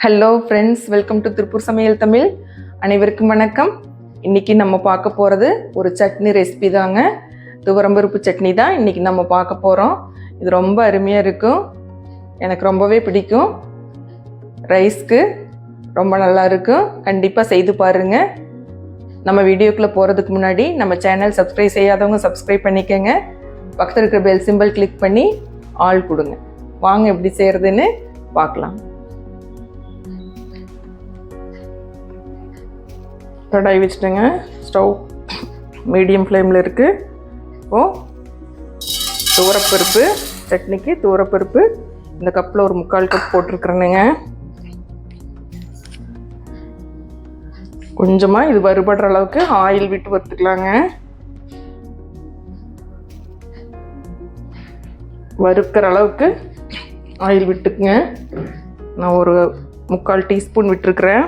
Hello friends, welcome to Tiruppur சமையல் தமிழ். அனைவருக்கும் வணக்கம். இன்றைக்கி நம்ம பார்க்க போகிறது ஒரு சட்னி ரெசிபி தாங்க. துவரம்பருப்பு சட்னி தான் இன்றைக்கி நம்ம பார்க்க போகிறோம். இது ரொம்ப அருமையாக இருக்கும், எனக்கு ரொம்பவே பிடிக்கும். ரைஸ்க்கு ரொம்ப நல்லா இருக்கும். கண்டிப்பாக செய்து பாருங்கள். நம்ம வீடியோக்குள்ளே போகிறதுக்கு முன்னாடி நம்ம சேனல் சப்ஸ்கிரைப் செய்யாதவங்க சப்ஸ்கிரைப் பண்ணிக்கோங்க. பக்கத்தில் இருக்கிற பெல் சிம்பிள் கிளிக் பண்ணி ஆல் கொடுங்க. வாங்க எப்படி செய்கிறதுன்னு பார்க்கலாம். கடாய் வச்சுட்டேங்க. ஸ்டவ் மீடியம் ஃப்ளேமில் இருக்குது. இப்போது துவரப்பருப்பு சட்னிக்கு துவரப்பருப்பு இந்த கப்பில் ஒரு 3/4 கப் போட்டிருக்கிறேனுங்க. கொஞ்சமாக இது வறுபடுற அளவுக்கு ஆயில் விட்டு வறுத்துக்கலாங்க. வறுக்கிற அளவுக்கு ஆயில் விட்டுக்குங்க. நான் ஒரு 3/4 டீஸ்பூன் விட்டுருக்குறேன்.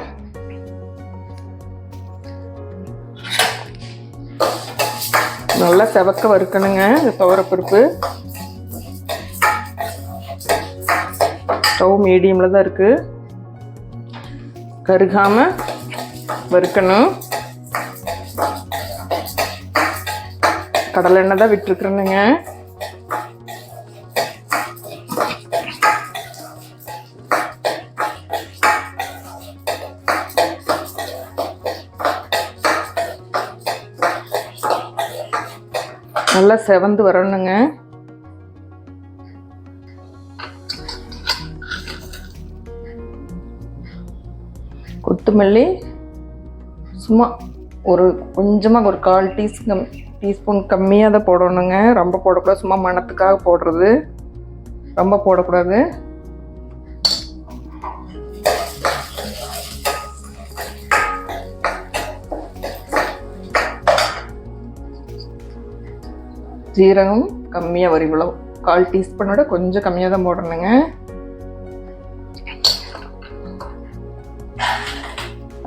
நல்லா செவக்க வறுக்கணுங்க இந்த துவரப்பருப்பு. ஸ்டவ் மீடியமில் தான் இருக்குது, கருகாமல் வறுக்கணும். கடலை எண்ணெய் தான் விட்டுருக்குறேனுங்க. நல்லா செவந்து வரணுங்க. கொத்தமல்லி சும்மா ஒரு கொஞ்சமாக ஒரு 1/4 டீஸ்பூன் கம்மியாக தான் போடணுங்க. ரொம்ப போடக்கூடாது, சும்மா மணத்துக்காக போடுறது, ரொம்ப போடக்கூடாது. ஜீரகம் கம்மியாக வரும், இவ்வளோ 1/4 டீஸ்பூனோட கொஞ்சம் கம்மியாக தான் போடணுங்க.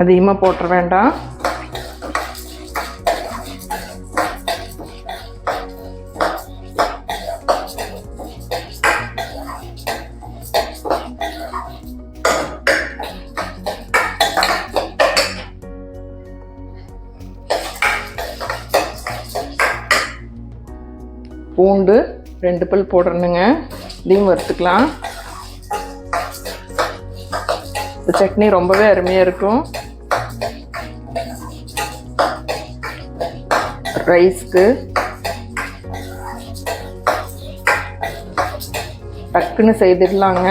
அதிகமாக போட்டுற வேண்டாம். பூண்டு 2 பல் போடுறணுங்க. இதையும் வறுத்துக்கலாம். இந்த சட்னி ரொம்பவே அருமையாக இருக்கும். ரைஸ்க்கு டக்குன்னு செய்திடலாங்க.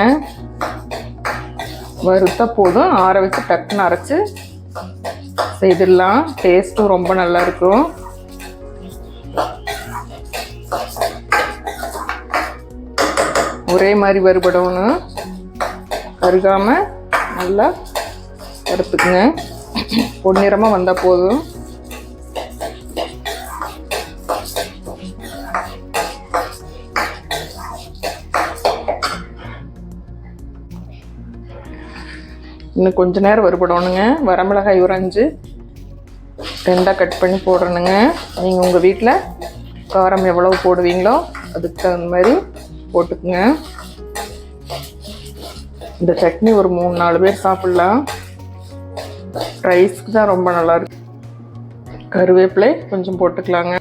வறுத்தா போதும், ஆற வச்சு டக்குன்னு அரைச்சி செய்திடலாம். டேஸ்ட்டும் ரொம்ப நல்லா இருக்கும். ஒரே மாதிரி வறுபடணும், கருகாமல் நல்லா வறுத்துக்குங்க. பொன்னிறமாக வந்தால் போதும். இன்னும் கொஞ்ச நேரம் வறுபடணுங்க. வரமிளகாய் ஒரு 5 2ஆக கட் பண்ணி போடணுங்க. நீங்கள் உங்கள் வீட்டில் காரம் எவ்வளவு போடுவீங்களோ அதுக்கு தகுந்த மாதிரி போட்டுக்குங்க. இந்த சட்னி ஒரு 3-4 பேர் சாப்பிட்லாம். ரைஸ்க்கு தான் ரொம்ப நல்லா இருக்கு. கருவேப்பிலை கொஞ்சம் போட்டுக்கலாங்க.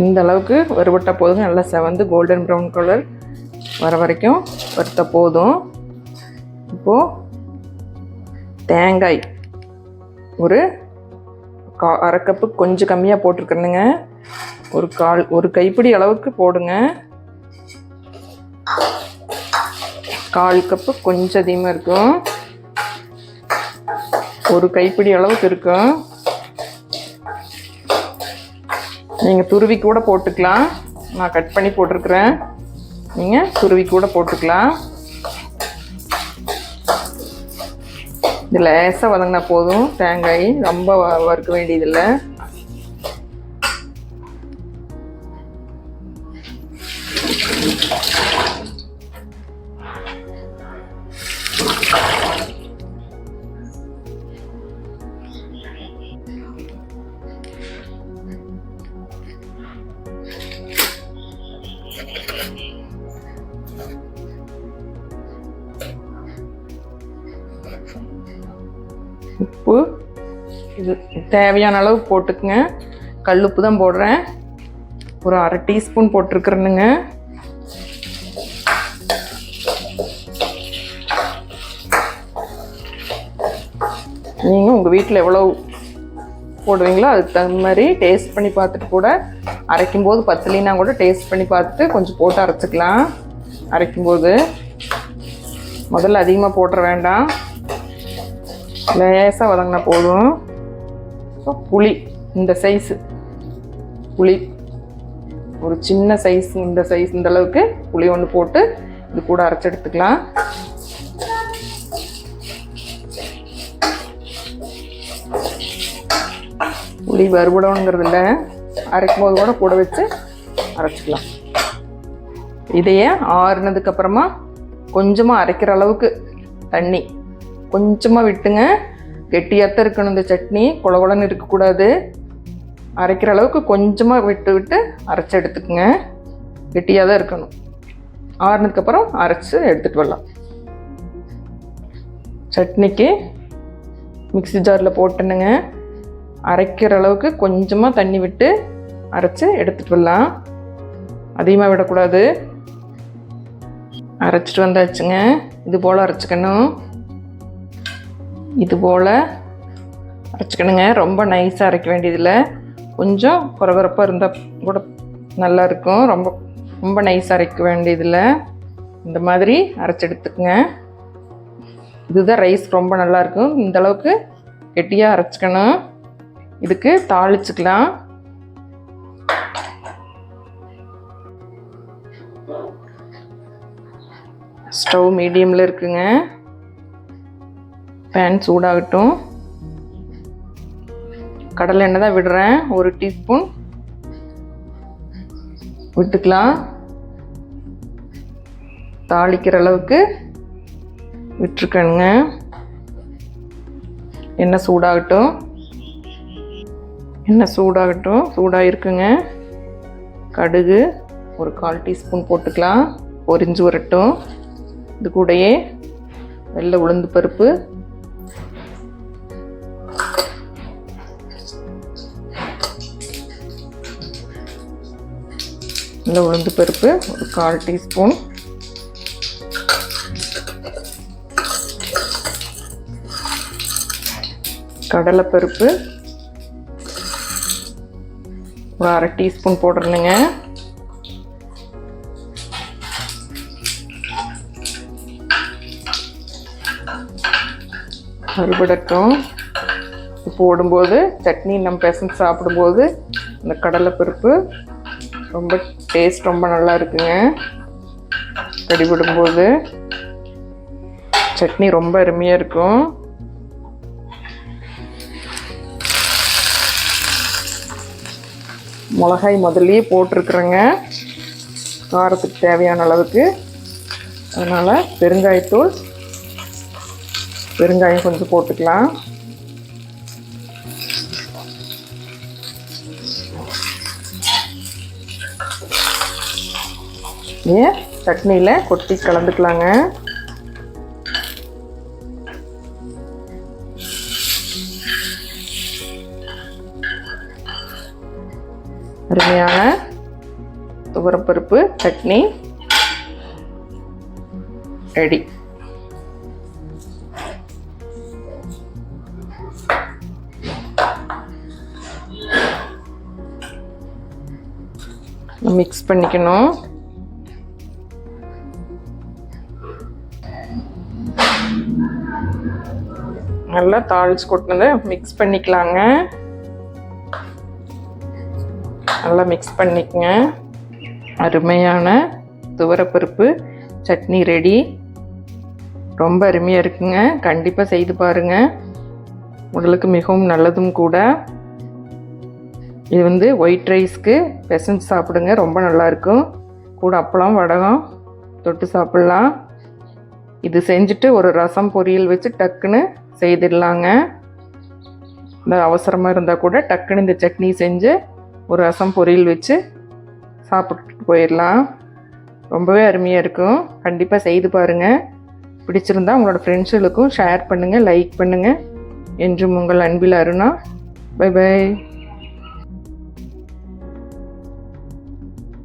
இந்த அளவுக்கு வறுபட்டால் போதுங்க. நல்லா செவந்து கோல்டன் ப்ரௌன் கலர் வர வரைக்கும் வறுத்த போதும். இப்போது தேங்காய் ஒரு 1/2 கப்பு கொஞ்சம் கம்மியாக போட்டிருக்கணுங்க. ஒரு கைப்பிடி அளவுக்கு போடுங்க. 1/4 கப்பு கொஞ்சம் அதிகமாக இருக்கும். ஒரு கைப்பிடி அளவுக்கு இருக்கும். நீங்கள் துருவி கூட போட்டுக்கலாம். நான் கட் பண்ணி போட்டிருக்கிறேன், நீங்கள் துருவி கூட போட்டுக்கலாம். இது லேசாக வதங்கினா போதும். தேங்காய் ரொம்ப வறுக்க வேண்டியதில்லை. உப்பு இது தேவையான அளவு போட்டுக்குங்க. கல் உப்பு தான் போடுறேன். ஒரு 1/2 டீஸ்பூன் போட்டிருக்கிறேனுங்க. நீங்கள் உங்கள் வீட்டில் எவ்வளோ போடுவீங்களோ அதுக்கு தகுந்த மாதிரி டேஸ்ட் பண்ணி பார்த்துட்டு கூட அரைக்கும்போது பத்தலினா கூட டேஸ்ட் பண்ணி பார்த்துட்டு கொஞ்சம் போட்டு அரைச்சிக்கலாம். அரைக்கும்போது முதல்ல அதிகமாக போட்டுற வேண்டாம், லேசாக வதங்கினா போதும். ஸோ புளி இந்த சைஸு புளி, ஒரு சின்ன சைஸ் இந்த சைஸ் இந்த அளவுக்கு புளி ஒன்று போட்டு இது கூட அரைச்சி எடுத்துக்கலாம். புளி வறுபடணுங்கிறது இல்லை, அரைக்கும் போது கூட கூட வச்சு அரைச்சிக்கலாம். இதையே ஆறுனதுக்கப்புறமா கொஞ்சமாக அரைக்கிற அளவுக்கு தண்ணி கொஞ்சமாக விட்டுங்க. கெட்டியாத்தான் இருக்கணும் இந்த சட்னி, குழகுழன்னு இருக்கக்கூடாது. அரைக்கிற அளவுக்கு கொஞ்சமாக விட்டு விட்டு அரைச்சி எடுத்துக்குங்க. கெட்டியாக தான் இருக்கணும். ஆறுனதுக்கப்புறம் அரைச்சி எடுத்துகிட்டு வரலாம். சட்னிக்கு மிக்ஸி ஜாரில் போட்டுனுங்க. அரைக்கிற அளவுக்கு கொஞ்சமாக தண்ணி விட்டு அரைச்சி எடுத்துகிட்டு வரலாம். அதிகமாக விடக்கூடாது. அரைச்சிட்டு வந்தாச்சுங்க. இது போல் அரைச்சிக்கணும். இது போல் அரைச்சிக்கணுங்க. ரொம்ப நைஸாக அரைக்க வேண்டியதில்லை, கொஞ்சம் குறகுறப்பாக இருந்தால் கூட நல்லா இருக்கும். ரொம்ப ரொம்ப நைஸாக அரைக்க வேண்டியதில்லை. இந்த மாதிரி அரைச்சி எடுத்துக்குங்க. இதுதான் ரைஸ் ரொம்ப நல்லாயிருக்கும். இந்த அளவுக்கு கெட்டியாக அரைச்சிக்கணும். இதுக்கு தாளிச்சுக்கலாம். ஸ்டவ் மீடியமில் இருக்குங்க. பேன் சூடாகட்டும். கடலை எண்ணெய் தான் விடுறேன், 1 டீஸ்பூன் விட்டுக்கலாம். தாளிக்கிற அளவுக்கு விட்டுருக்கணுங்க. எண்ணெய் சூடாகட்டும். எண்ணெய் சூடாகட்டும். சூடாக இருக்குங்க. கடுகு ஒரு 1/4 டீஸ்பூன் போட்டுக்கலாம். பொரிஞ்சு வரட்டும். இது கூடயே வெள்ளை உளுந்து பருப்பு, வெள்ளை உளுந்து பருப்பு ஒரு 1/4 டீஸ்பூன், கடலைப்பருப்பு ஒரு 1/2 டீஸ்பூன் போடுறேனுங்க. வறுபடட்டும். போடும்போது சட்னி நம்ம பிசைஞ்சு சாப்பிடும்போது இந்த கடலைப்பருப்பு ரொம்ப டேஸ்ட் ரொம்ப நல்லா இருக்குங்க. கடிபடும்போது சட்னி ரொம்ப அருமையாக இருக்கும். மிளகாய் முதல்லையே போட்டிருக்குறேங்க காரத்துக்கு தேவையான அளவுக்கு. அதனால் பெருங்காயம் கொஞ்சம் போட்டுக்கலாம். சட்னியில் கொட்டி கலந்துக்கலாங்க. அருமையான துவரப்பருப்பு சட்னி ரெடி. மிக்ஸ் பண்ணிக்கணும். நல்லா தாளிச்சு கொட்டினதை மிக்ஸ் பண்ணிக்கலாங்க. நல்லா மிக்ஸ் பண்ணிக்கங்க. அருமையான துவரப்பருப்பு சட்னி ரெடி. ரொம்ப அருமையாக இருக்குங்க. கண்டிப்பாக செய்து பாருங்கள். உடலுக்கு மிகவும் நல்லதும் கூட. இது ஒயிட் ரைஸ்க்கு பெசஞ்சு சாப்பிடுங்க, ரொம்ப நல்லாயிருக்கும். கூட அப்பளம் வடகம் தொட்டு சாப்பிட்லாம். இது செஞ்சுட்டு ஒரு ரசம் பொரியல் வச்சு டக்குன்னு செய்திடலாங்க. இந்த அவசரமாக இருந்தால் கூட டக்குன்னு இந்த சட்னி செஞ்சு ஒரு ரசம் பொரியல் வச்சு சாப்பிட்டுட்டு போயிடலாம். ரொம்பவே அருமையாக இருக்கும். கண்டிப்பாக செய்து பாருங்கள். பிடிச்சிருந்தா உங்களோட ஃப்ரெண்ட்ஸுகளுக்கும் ஷேர் பண்ணுங்கள், லைக் பண்ணுங்கள். என்றும் உங்கள் அன்பில் அருணா. By by.